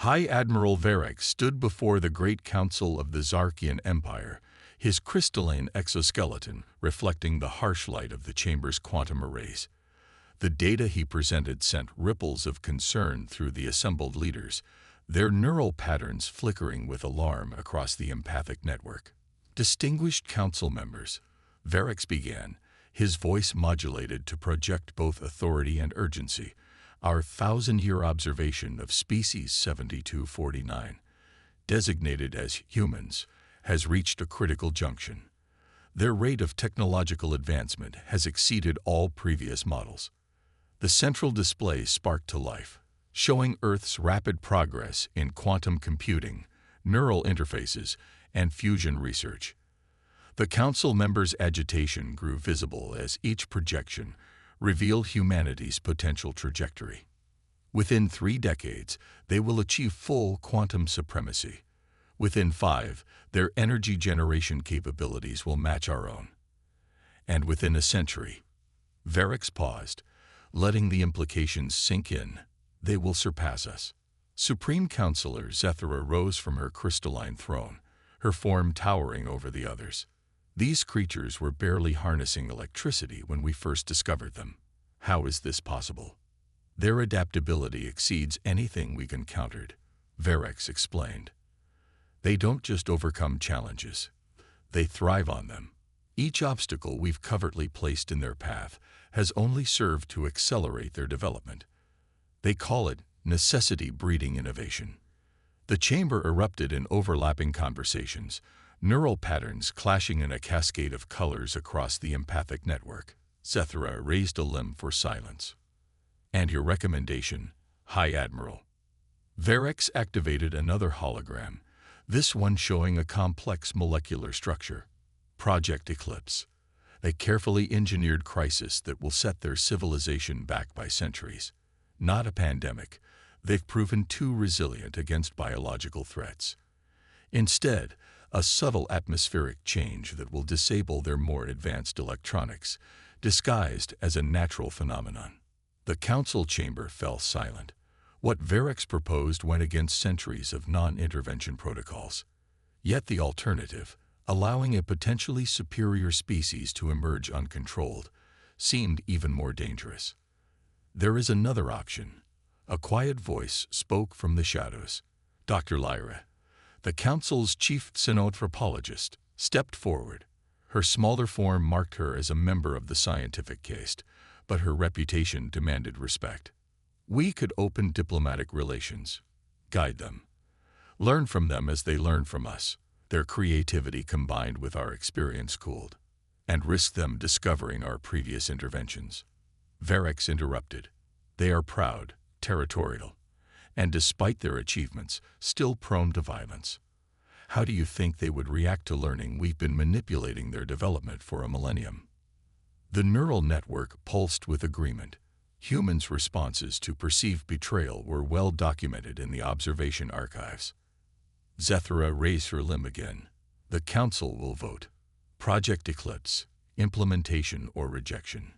High Admiral Varric stood before the Great Council of the Zarkian Empire, his crystalline exoskeleton reflecting the harsh light of the chamber's quantum arrays. The data he presented sent ripples of concern through the assembled leaders, their neural patterns flickering with alarm across the empathic network. Distinguished council members, Varric began, his voice modulated to project both authority and urgency. Our 1,000-year observation of species 7249, designated as humans, has reached a critical junction. Their rate of technological advancement has exceeded all previous models. The central display sparked to life, showing Earth's rapid progress in quantum computing, neural interfaces, and fusion research. The council members' agitation grew visible as each projection revealed humanity's potential trajectory. Within 3 decades, they will achieve full quantum supremacy. Within 5, their energy generation capabilities will match our own. And within a century, Varric paused, letting the implications sink in, they will surpass us. Supreme Counselor Zethra rose from her crystalline throne, her form towering over the others. These creatures were barely harnessing electricity when we first discovered them. How is this possible? Their adaptability exceeds anything we've encountered, Varric explained. They don't just overcome challenges, they thrive on them. Each obstacle we've covertly placed in their path has only served to accelerate their development. They call it necessity breeding innovation. The chamber erupted in overlapping conversations, neural patterns clashing in a cascade of colors across the empathic network. Zethra raised a limb for silence. And your recommendation, High Admiral? Varric activated another hologram, this one showing a complex molecular structure. Project Eclipse, a carefully engineered crisis that will set their civilization back by centuries. Not a pandemic, they've proven too resilient against biological threats. Instead, a subtle atmospheric change that will disable their more advanced electronics, disguised as a natural phenomenon. The council chamber fell silent. What Varric proposed went against centuries of non-intervention protocols. Yet the alternative, allowing a potentially superior species to emerge uncontrolled, seemed even more dangerous. There is another option. A quiet voice spoke from the shadows. Dr. Lyra, the council's chief xenanthropologist, stepped forward. Her smaller form marked her as a member of the scientific caste, but her reputation demanded respect. We could open diplomatic relations, guide them, learn from them as they learn from us, their creativity combined with our experience cooled, and risk them discovering our previous interventions. Varric interrupted. They are proud, territorial, and despite their achievements, still prone to violence. How do you think they would react to learning we've been manipulating their development for a millennium? The neural network pulsed with agreement. Humans' responses to perceived betrayal were well documented in the observation archives. Zethra raised her limb again. The council will vote. Project Eclipse, implementation or rejection.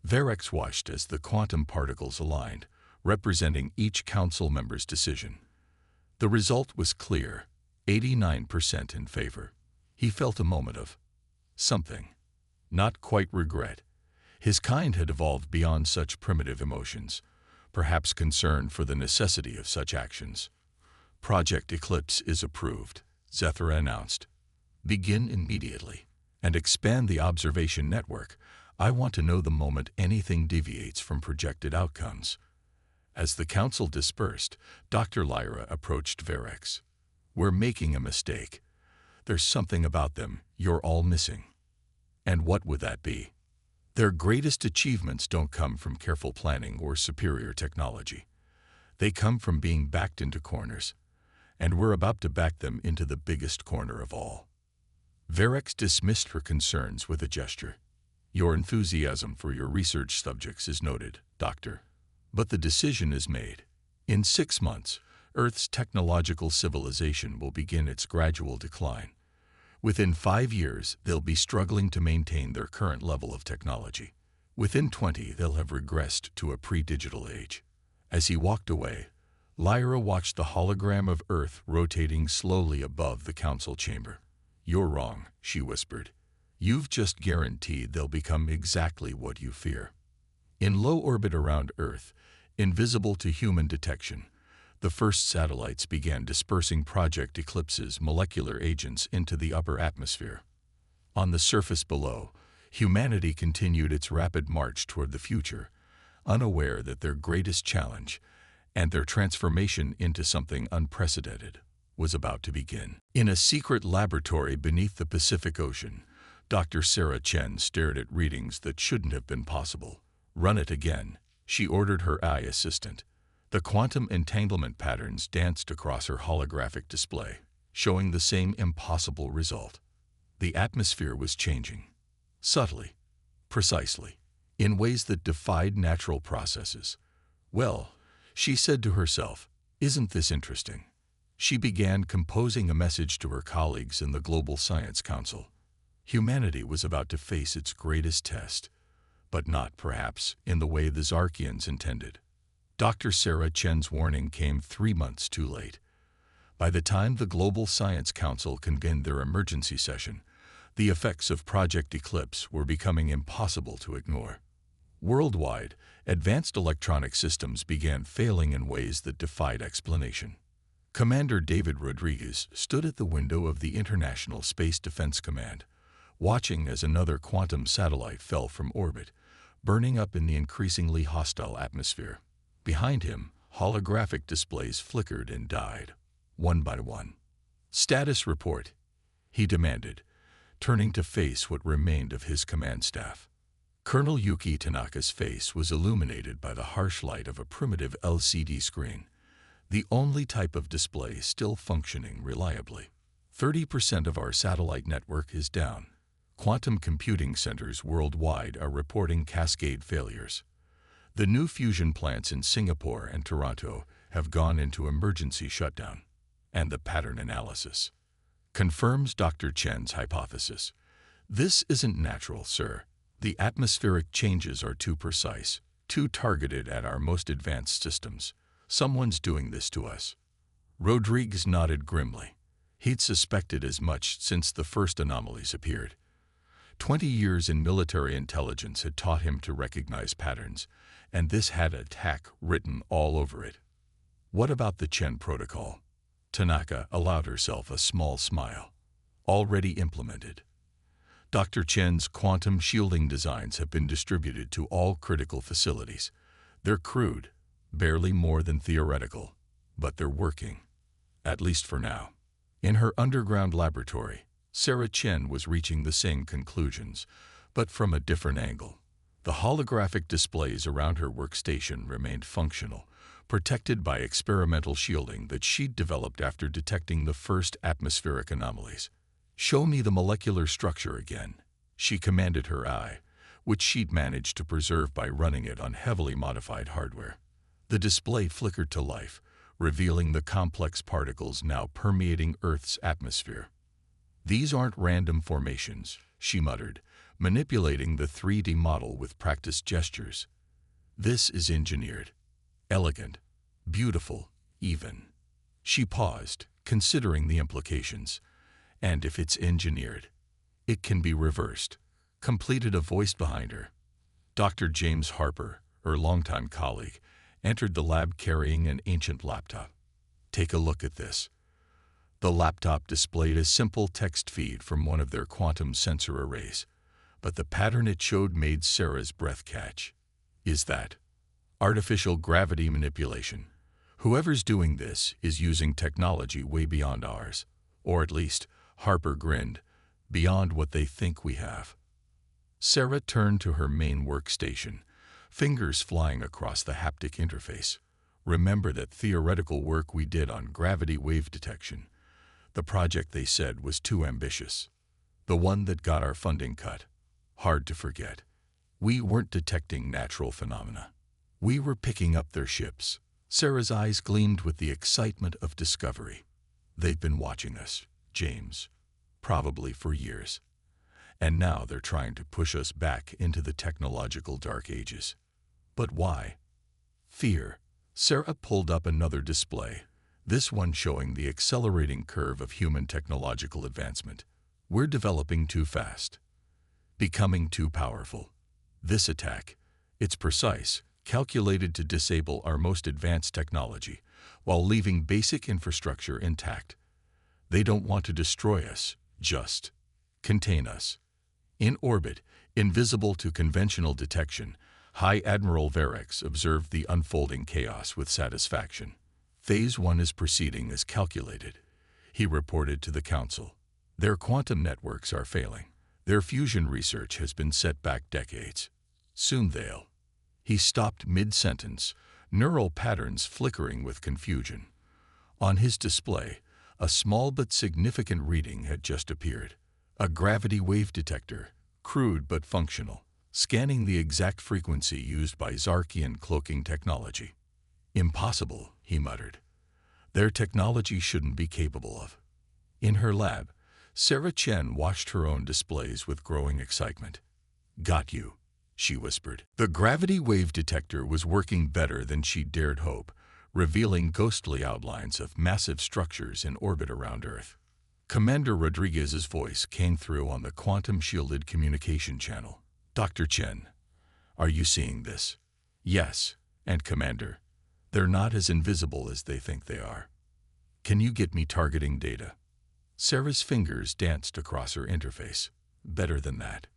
Varric watched as the quantum particles aligned, representing each council member's decision. The result was clear, 89% in favor. He felt a moment of something, not quite regret. His kind had evolved beyond such primitive emotions, perhaps concern for the necessity of such actions. Project Eclipse is approved, Zethra announced. Begin immediately and expand the observation network. I want to know the moment anything deviates from projected outcomes. As the council dispersed, Dr. Lyra approached Varric. We're making a mistake. There's something about them you're all missing. And what would that be? Their greatest achievements don't come from careful planning or superior technology. They come from being backed into corners, and we're about to back them into the biggest corner of all. Varric dismissed her concerns with a gesture. Your enthusiasm for your research subjects is noted, Doctor. But the decision is made. In 6 months, Earth's technological civilization will begin its gradual decline. Within 5 years, they'll be struggling to maintain their current level of technology. Within 20, they'll have regressed to a pre-digital age. As he walked away, Lyra watched the hologram of Earth rotating slowly above the council chamber. "You're wrong," she whispered. "You've just guaranteed they'll become exactly what you fear." In low orbit around Earth, invisible to human detection, the first satellites began dispersing Project Eclipse's molecular agents into the upper atmosphere. On the surface below, humanity continued its rapid march toward the future, unaware that their greatest challenge, and their transformation into something unprecedented, was about to begin. In a secret laboratory beneath the Pacific Ocean, Dr. Sarah Chen stared at readings that shouldn't have been possible. "Run it again," she ordered her AI assistant. The quantum entanglement patterns danced across her holographic display, showing the same impossible result. The atmosphere was changing. Subtly, precisely, in ways that defied natural processes. "Well," she said to herself, "isn't this interesting?" She began composing a message to her colleagues in the Global Science Council. Humanity was about to face its greatest test, but not, perhaps, in the way the Zarkians intended. Dr. Sarah Chen's warning came 3 months too late. By the time the Global Science Council convened their emergency session, the effects of Project Eclipse were becoming impossible to ignore. Worldwide, advanced electronic systems began failing in ways that defied explanation. Commander David Rodriguez stood at the window of the International Space Defense Command, watching as another quantum satellite fell from orbit, burning up in the increasingly hostile atmosphere. Behind him, holographic displays flickered and died, one by one. "Status report," he demanded, turning to face what remained of his command staff. Colonel Yuki Tanaka's face was illuminated by the harsh light of a primitive LCD screen, the only type of display still functioning reliably. 30% of our satellite network is down. Quantum computing centers worldwide are reporting cascade failures. The new fusion plants in Singapore and Toronto have gone into emergency shutdown. And the pattern analysis confirms Dr. Chen's hypothesis. "This isn't natural, sir. The atmospheric changes are too precise, too targeted at our most advanced systems. Someone's doing this to us." Rodriguez nodded grimly. He'd suspected as much since the first anomalies appeared. 20 years in military intelligence had taught him to recognize patterns, and this had attack written all over it. "What about the Chen protocol?" Tanaka allowed herself a small smile. "Already implemented. Dr. Chen's quantum shielding designs have been distributed to all critical facilities. They're crude, barely more than theoretical, but they're working, at least for now." In her underground laboratory, Sarah Chen was reaching the same conclusions, but from a different angle. The holographic displays around her workstation remained functional, protected by experimental shielding that she'd developed after detecting the first atmospheric anomalies. "Show me the molecular structure again," she commanded her eye, which she'd managed to preserve by running it on heavily modified hardware. The display flickered to life, revealing the complex particles now permeating Earth's atmosphere. "These aren't random formations," she muttered, manipulating the 3D model with practiced gestures. "This is engineered. Elegant, beautiful, even." She paused, considering the implications. "And if it's engineered, it can be reversed," completed a voice behind her. Dr. James Harper, her longtime colleague, entered the lab carrying an ancient laptop. "Take a look at this." The laptop displayed a simple text feed from one of their quantum sensor arrays, but the pattern it showed made Sarah's breath catch. "Is that artificial gravity manipulation? Whoever's doing this is using technology way beyond ours, or at least," Harper grinned, "beyond what they think we have." Sarah turned to her main workstation, fingers flying across the haptic interface. "Remember that theoretical work we did on gravity wave detection? The project they said was too ambitious. The one that got our funding cut. Hard to forget. We weren't detecting natural phenomena. We were picking up their ships." Sarah's eyes gleamed with the excitement of discovery. "They've been watching us, James, probably for years. And now they're trying to push us back into the technological dark ages. But why? Fear. Sarah pulled up another display, this one showing the accelerating curve of human technological advancement. We're developing too fast, becoming too powerful. This attack, it's precise, calculated to disable our most advanced technology, while leaving basic infrastructure intact. They don't want to destroy us, just contain us. In orbit, invisible to conventional detection, High Admiral Varex observed the unfolding chaos with satisfaction. Phase 1 is proceeding as calculated, he reported to the Council. Their quantum networks are failing. Their fusion research has been set back decades. Soon they'll... He stopped mid-sentence, neural patterns flickering with confusion. On his display, a small but significant reading had just appeared. A gravity wave detector, crude but functional, scanning the exact frequency used by Zarkian cloaking technology. Impossible, he muttered. Their technology shouldn't be capable of. In her lab, Sarah Chen watched her own displays with growing excitement. Got you, she whispered. The gravity wave detector was working better than she dared hope, revealing ghostly outlines of massive structures in orbit around Earth. Commander Rodriguez's voice came through on the quantum-shielded communication channel. Dr. Chen, are you seeing this? Yes, and Commander, they're not as invisible as they think they are. Can you get me targeting data? Sarah's fingers danced across her interface. Better than that.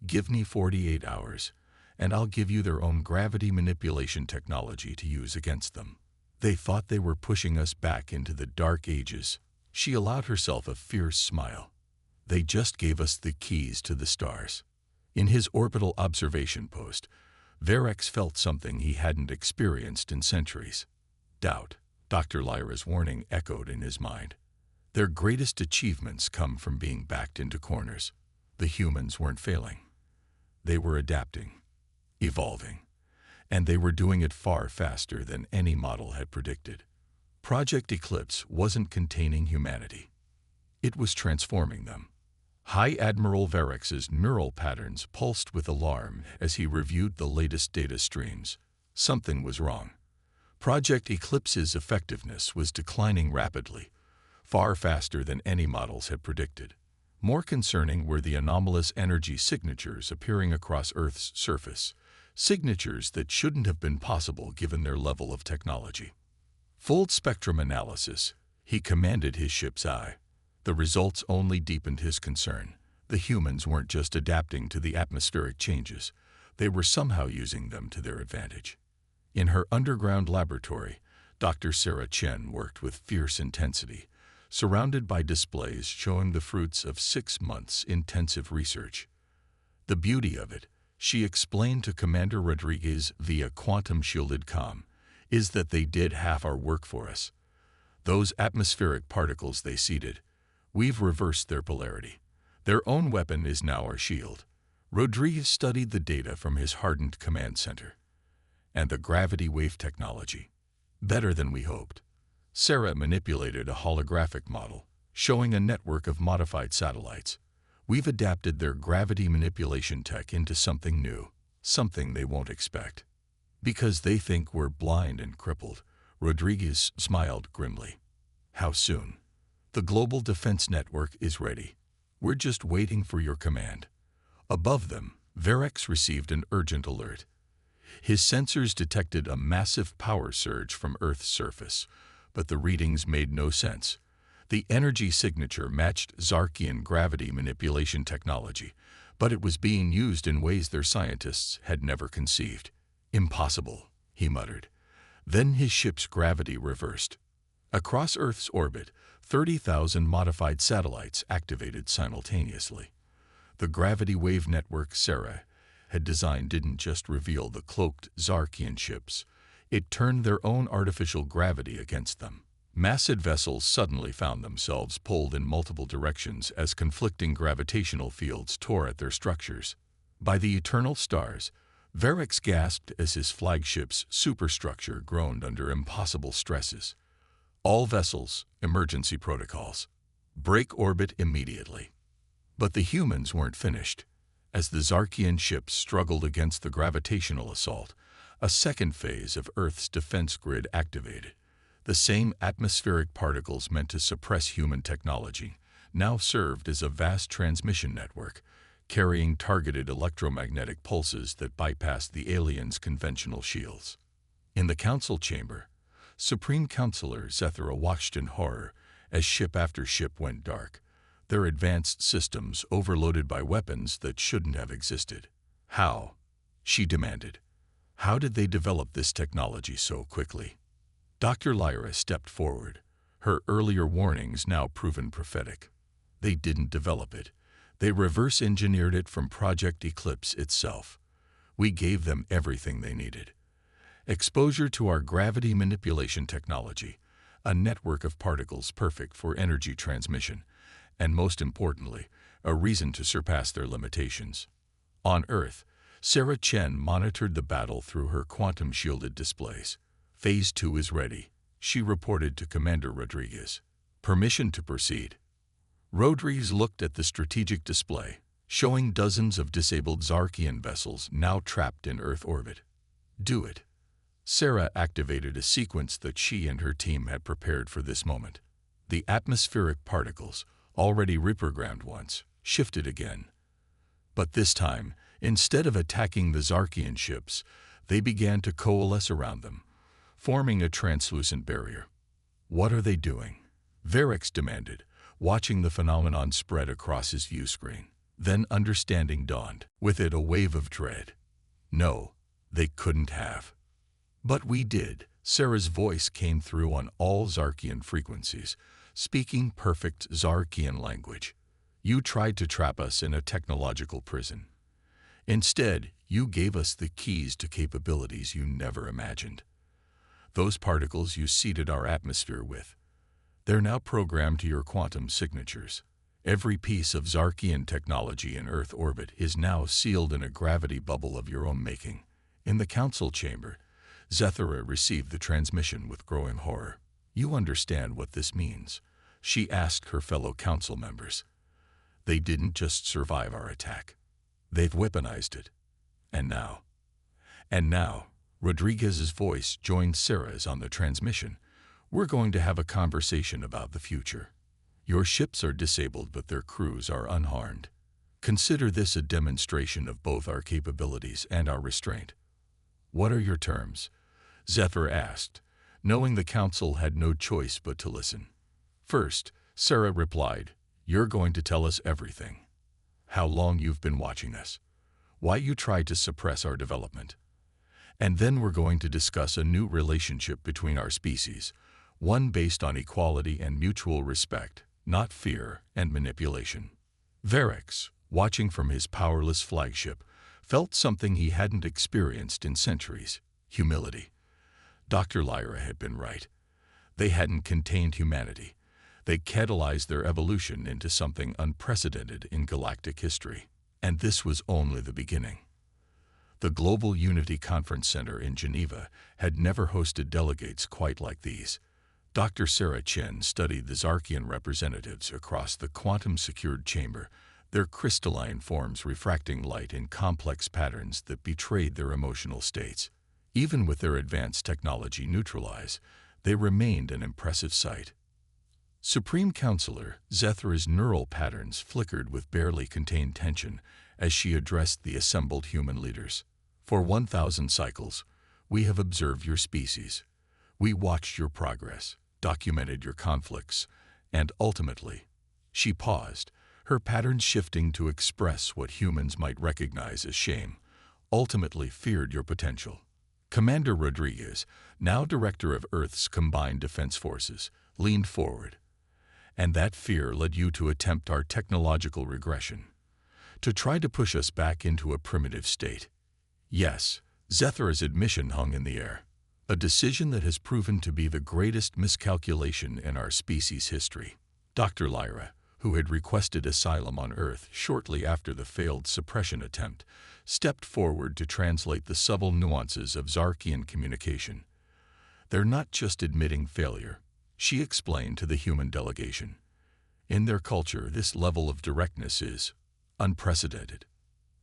Give me 48 hours, and I'll give you their own gravity manipulation technology to use against them. They thought they were pushing us back into the dark ages. She allowed herself a fierce smile. They just gave us the keys to the stars. In his orbital observation post, Varex felt something he hadn't experienced in centuries. Doubt. Dr. Lyra's warning echoed in his mind. Their greatest achievements come from being backed into corners. The humans weren't failing. They were adapting, evolving, and they were doing it far faster than any model had predicted. Project Eclipse wasn't containing humanity. It was transforming them. High Admiral Varex's neural patterns pulsed with alarm as he reviewed the latest data streams. Something was wrong. Project Eclipse's effectiveness was declining rapidly, far faster than any models had predicted. More concerning were the anomalous energy signatures appearing across Earth's surface, signatures that shouldn't have been possible given their level of technology. Full spectrum analysis, he commanded his ship's eye. The results only deepened his concern. The humans weren't just adapting to the atmospheric changes, they were somehow using them to their advantage. In her underground laboratory, Dr. Sarah Chen worked with fierce intensity, surrounded by displays showing the fruits of 6 months' intensive research. The beauty of it, she explained to Commander Rodriguez via quantum-shielded comm, is that they did half our work for us. Those atmospheric particles they seeded, we've reversed their polarity. Their own weapon is now our shield. Rodriguez studied the data from his hardened command center. And the gravity wave technology. Better than we hoped. Sarah manipulated a holographic model, showing a network of modified satellites. We've adapted their gravity manipulation tech into something new, something they won't expect. Because they think we're blind and crippled, Rodriguez smiled grimly. How soon? The global defense network is ready. We're just waiting for your command. Above them, Varex received an urgent alert. His sensors detected a massive power surge from Earth's surface, but the readings made no sense. The energy signature matched Zarkian gravity manipulation technology, but it was being used in ways their scientists had never conceived. Impossible, he muttered. Then his ship's gravity reversed. Across Earth's orbit, 30,000 modified satellites activated simultaneously. The gravity wave network Sarah had designed didn't just reveal the cloaked Zarkian ships, it turned their own artificial gravity against them. Massive vessels suddenly found themselves pulled in multiple directions as conflicting gravitational fields tore at their structures. By the eternal stars, Varex gasped as his flagship's superstructure groaned under impossible stresses. All vessels, emergency protocols. Break orbit immediately. But the humans weren't finished. As the Zarkian ships struggled against the gravitational assault, A second phase of Earth's defense grid activated. The same atmospheric particles meant to suppress human technology now served as a vast transmission network, carrying targeted electromagnetic pulses that bypassed the aliens' conventional shields. In the council chamber, Supreme Counselor Zethra watched in horror as ship after ship went dark, their advanced systems overloaded by weapons that shouldn't have existed. How? She demanded. How did they develop this technology so quickly? Dr. Lyra stepped forward, her earlier warnings now proven prophetic. They didn't develop it. They reverse-engineered it from Project Eclipse itself. We gave them everything they needed. Exposure to our gravity manipulation technology, a network of particles perfect for energy transmission, and most importantly, a reason to surpass their limitations. On Earth, Sarah Chen monitored the battle through her quantum-shielded displays. Phase 2 is ready, she reported to Commander Rodriguez. Permission to proceed. Rodriguez looked at the strategic display, showing dozens of disabled Zarkian vessels now trapped in Earth orbit. Do it. Sarah activated a sequence that she and her team had prepared for this moment. The atmospheric particles, already reprogrammed once, shifted again. But this time, instead of attacking the Zarkian ships, they began to coalesce around them, forming a translucent barrier. What are they doing? Varix demanded, watching the phenomenon spread across his view screen. Then understanding dawned, with it a wave of dread. No, they couldn't have. But we did. Sarah's voice came through on all Zarkian frequencies, speaking perfect Zarkian language. You tried to trap us in a technological prison. Instead, you gave us the keys to capabilities you never imagined. Those particles you seeded our atmosphere with. They're now programmed to your quantum signatures. Every piece of Zarkian technology in Earth orbit is now sealed in a gravity bubble of your own making. In the council chamber, Zethra received the transmission with growing horror. You understand what this means? She asked her fellow council members. They didn't just survive our attack. They've weaponized it. And now, Rodriguez's voice joined Sarah's on the transmission. We're going to have a conversation about the future. Your ships are disabled, but their crews are unharmed. Consider this a demonstration of both our capabilities and our restraint. What are your terms? Zephyr asked, knowing the council had no choice but to listen. First, Sarah replied, you're going to tell us everything. How long you've been watching us. Why you tried to suppress our development. And then we're going to discuss a new relationship between our species, one based on equality and mutual respect, not fear and manipulation. Varix, watching from his powerless flagship, felt something he hadn't experienced in centuries: humility. Dr. Lyra had been right. They hadn't contained humanity. They catalyzed their evolution into something unprecedented in galactic history. And this was only the beginning. The Global Unity Conference Center in Geneva had never hosted delegates quite like these. Dr. Sarah Chen studied the Zarkian representatives across the quantum-secured chamber, their crystalline forms refracting light in complex patterns that betrayed their emotional states. Even with their advanced technology neutralized, they remained an impressive sight. Supreme Counselor Zethra's neural patterns flickered with barely contained tension as she addressed the assembled human leaders. For 1,000 cycles, we have observed your species. We watched your progress, documented your conflicts, and ultimately, she paused, her patterns shifting to express what humans might recognize as shame, ultimately feared your potential. Commander Rodriguez, now director of Earth's Combined Defense Forces, leaned forward. And that fear led you to attempt our technological regression, to try to push us back into a primitive state. Yes, Zethra's admission hung in the air, a decision that has proven to be the greatest miscalculation in our species' history. Dr. Lyra, who had requested asylum on Earth shortly after the failed suppression attempt, stepped forward to translate the subtle nuances of Zarkian communication. They're not just admitting failure, she explained to the human delegation. In their culture, this level of directness is unprecedented.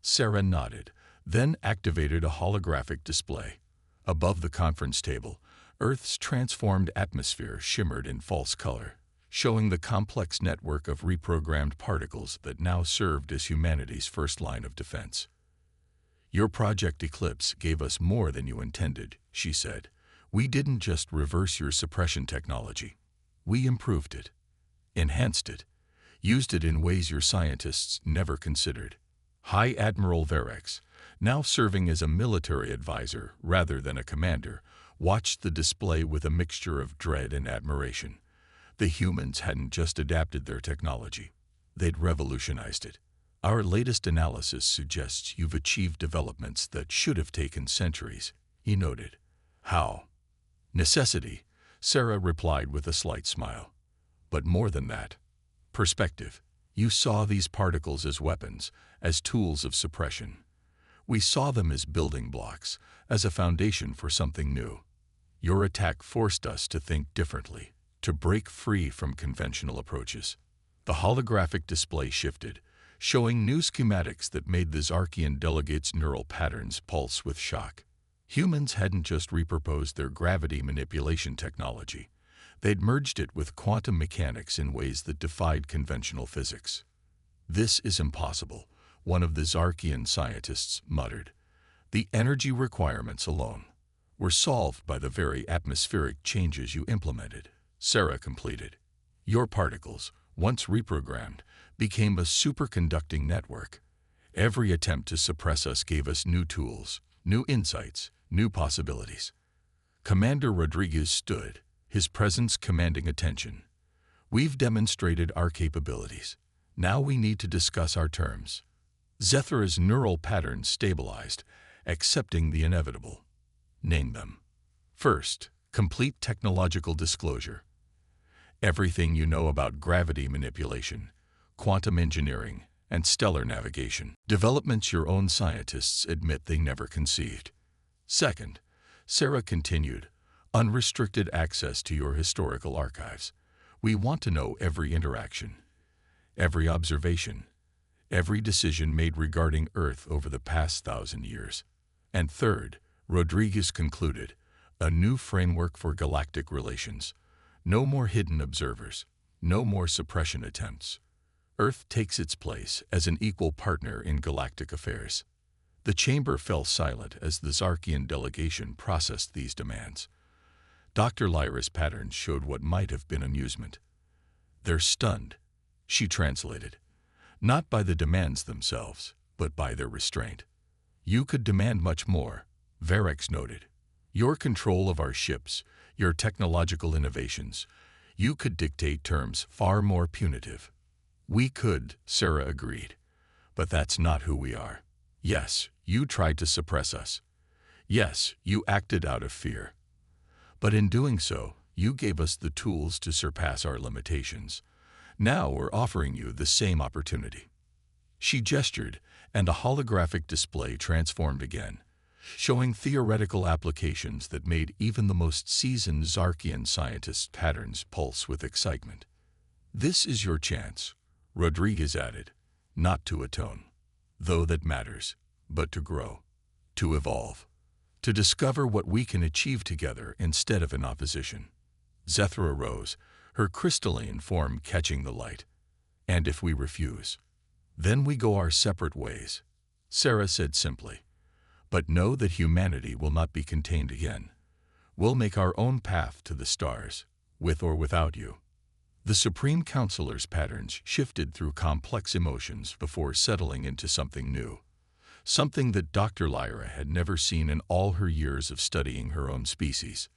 Sarah nodded, then activated a holographic display. Above the conference table, Earth's transformed atmosphere shimmered in false color, showing the complex network of reprogrammed particles that now served as humanity's first line of defense. "Your Project Eclipse gave us more than you intended," she said. "We didn't just reverse your suppression technology. We improved it, enhanced it, used it in ways your scientists never considered." High Admiral Verex, now serving as a military advisor rather than a commander, watched the display with a mixture of dread and admiration. The humans hadn't just adapted their technology, they'd revolutionized it. "Our latest analysis suggests you've achieved developments that should have taken centuries," he noted. "How?" "Necessity," Sarah replied with a slight smile. "But more than that. Perspective. You saw these particles as weapons, as tools of suppression. We saw them as building blocks, as a foundation for something new. Your attack forced us to think differently, to break free from conventional approaches." The holographic display shifted, showing new schematics that made the Zarkian delegates' neural patterns pulse with shock. Humans hadn't just reproposed their gravity manipulation technology. They'd merged it with quantum mechanics in ways that defied conventional physics. "This is impossible," one of the Zarkian scientists muttered. "The energy requirements alone were solved by the very atmospheric changes you implemented," Sarah completed. "Your particles, once reprogrammed, became a superconducting network. Every attempt to suppress us gave us new tools, new insights, new possibilities." Commander Rodriguez stood, his presence commanding attention. "We've demonstrated our capabilities. Now we need to discuss our terms." Zethra's neural patterns stabilized, accepting the inevitable. "Name them." "First, complete technological disclosure. Everything you know about gravity manipulation, quantum engineering, and stellar navigation. Developments your own scientists admit they never conceived. Second," Sarah continued, "unrestricted access to your historical archives. We want to know every interaction, every observation, every decision made regarding Earth over the past 1,000 years. And third," Rodriguez concluded, "a new framework for galactic relations. No more hidden observers, no more suppression attempts. Earth takes its place as an equal partner in galactic affairs." The chamber fell silent as the Zarkian delegation processed these demands. Dr. Lyra's patterns showed what might have been amusement. "They're stunned," she translated, "not by the demands themselves, but by their restraint." "You could demand much more," Verex noted. "Your control of our ships, your technological innovations, you could dictate terms far more punitive." "We could," Sarah agreed, "but that's not who we are. Yes, you tried to suppress us. Yes, you acted out of fear. But in doing so, you gave us the tools to surpass our limitations. Now we're offering you the same opportunity." She gestured, and a holographic display transformed again, showing theoretical applications that made even the most seasoned Zarkian scientists' patterns pulse with excitement. "This is your chance," Rodriguez added, "not to atone, though that matters, but to grow, to evolve, to discover what we can achieve together instead of in opposition." Zethra rose, her crystalline form catching the light. "And if we refuse, then we go our separate ways," Sarah said simply. "But know that humanity will not be contained again. We'll make our own path to the stars, with or without you." The Supreme Counselor's patterns shifted through complex emotions before settling into something new, something that Dr. Lyra had never seen in all her years of studying her own species.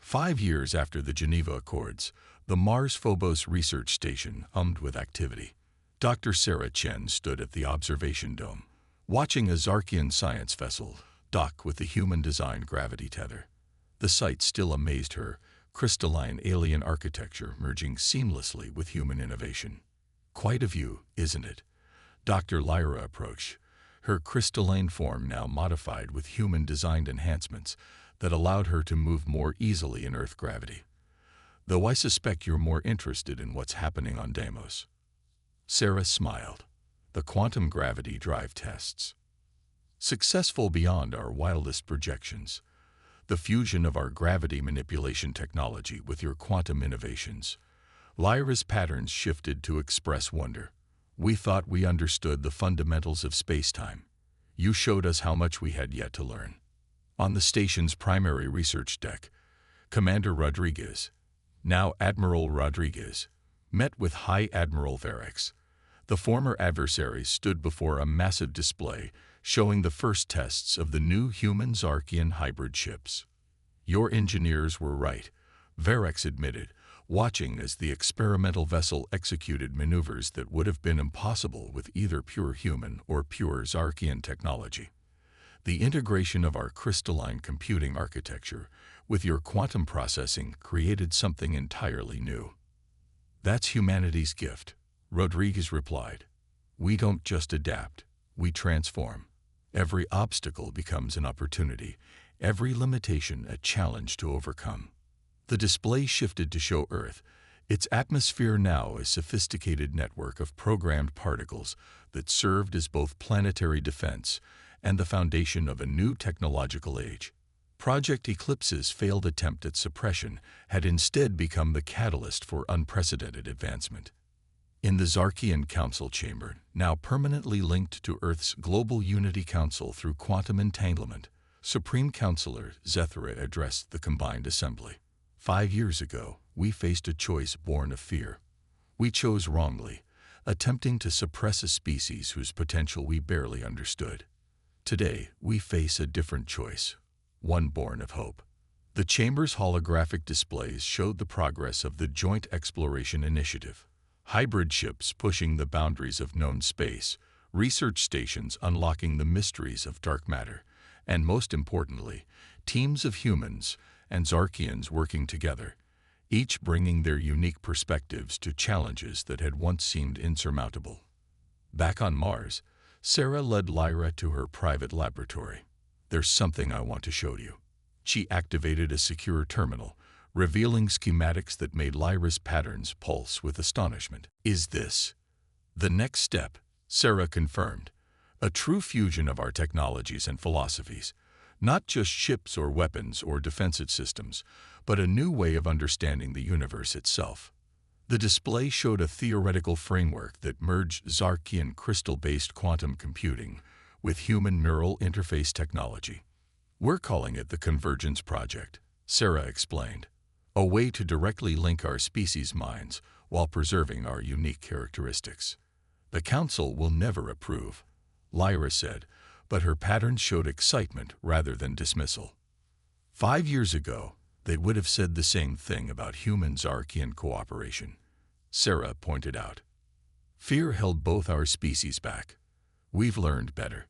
5 years after the Geneva Accords, the Mars-Phobos research station hummed with activity. Dr. Sarah Chen stood at the observation dome, watching a Zarkian science vessel dock with the human-designed gravity tether. The sight still amazed her, crystalline alien architecture merging seamlessly with human innovation. "Quite a view, isn't it?" Dr. Lyra approached, her crystalline form now modified with human-designed enhancements that allowed her to move more easily in Earth gravity. "Though I suspect you're more interested in what's happening on Deimos." Sarah smiled. "The quantum gravity drive tests. Successful beyond our wildest projections. the fusion of our gravity manipulation technology with your quantum innovations. Lyra's patterns shifted to express wonder. We thought we understood the fundamentals of space-time. You showed us how much we had yet to learn. On the station's primary research deck, Commander Rodriguez, now Admiral Rodriguez, met with High Admiral Varex. The former adversaries stood before a massive display showing the first tests of the new human-Zarkian hybrid ships. Your engineers were right, Varex admitted, watching as the experimental vessel executed maneuvers that would have been impossible with either pure human or pure Zarkian technology. The integration of our crystalline computing architecture with your quantum processing created something entirely new. That's humanity's gift, Rodriguez replied. We don't just adapt, we transform. Every obstacle becomes an opportunity, every limitation a challenge to overcome. The display shifted to show Earth, its atmosphere now a sophisticated network of programmed particles that served as both planetary defense and the foundation of a new technological age. Project Eclipse's failed attempt at suppression had instead become the catalyst for unprecedented advancement. In the Zarkian Council Chamber, now permanently linked to Earth's Global Unity Council through quantum entanglement, Supreme Counselor Zethra addressed the combined assembly. 5 years ago, we faced a choice born of fear. We chose wrongly, attempting to suppress a species whose potential we barely understood. Today, we face a different choice, one born of hope. The Chamber's holographic displays showed the progress of the Joint Exploration Initiative. Hybrid ships pushing the boundaries of known space, research stations unlocking the mysteries of dark matter, and most importantly, teams of humans and Zarkians working together, each bringing their unique perspectives to challenges that had once seemed insurmountable. Back on Mars, Sarah led Lyra to her private laboratory. There's something I want to show you. She activated a secure terminal, revealing schematics that made Lyra's patterns pulse with astonishment. Is this the next step? Sarah confirmed. A true fusion of our technologies and philosophies. Not just ships or weapons or defensive systems, but a new way of understanding the universe itself. The display showed a theoretical framework that merged Zarkian crystal-based quantum computing with human neural interface technology. We're calling it the Convergence Project, Sarah explained. A way to directly link our species' minds while preserving our unique characteristics. The Council will never approve, Lyra said, but her patterns showed excitement rather than dismissal. 5 years ago, they would have said the same thing about human-Zarkian cooperation, Sarah pointed out. Fear held both our species back. We've learned better.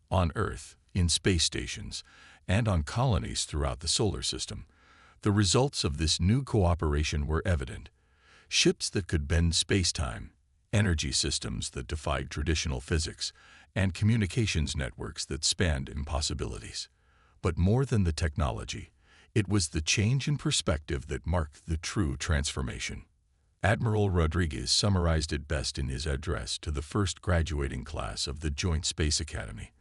On Earth, in space stations, and on colonies throughout the solar system, the results of this new cooperation were evident. Ships that could bend space-time, energy systems that defied traditional physics, and communications networks that spanned impossibilities. But more than the technology, it was the change in perspective that marked the true transformation. Admiral Rodriguez summarized it best in his address to the first graduating class of the Joint Space Academy.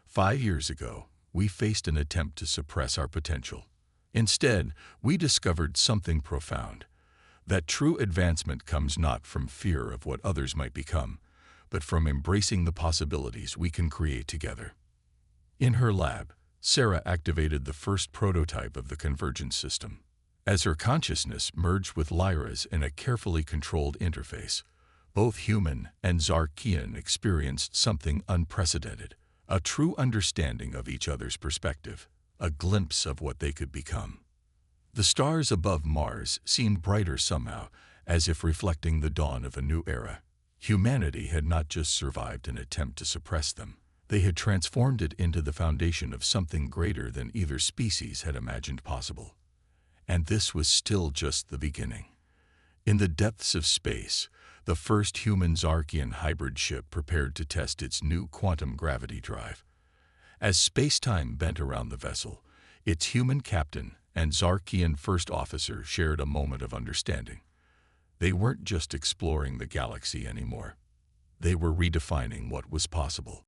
5 years ago, we faced an attempt to suppress our potential. Instead, we discovered something profound. That true advancement comes not from fear of what others might become, but from embracing the possibilities we can create together. In her lab, Sarah activated the first prototype of the convergence system. As her consciousness merged with Lyra's in a carefully controlled interface, both human and Zarkian experienced something unprecedented, a true understanding of each other's perspective, a glimpse of what they could become. The stars above Mars seemed brighter somehow, as if reflecting the dawn of a new era. Humanity had not just survived an attempt to suppress them, they had transformed it into the foundation of something greater than either species had imagined possible. And this was still just the beginning. In the depths of space, the first human-Zarkian hybrid ship prepared to test its new quantum gravity drive. As space-time bent around the vessel, its human captain and Zarkian first officer shared a moment of understanding. They weren't just exploring the galaxy anymore. They were redefining what was possible.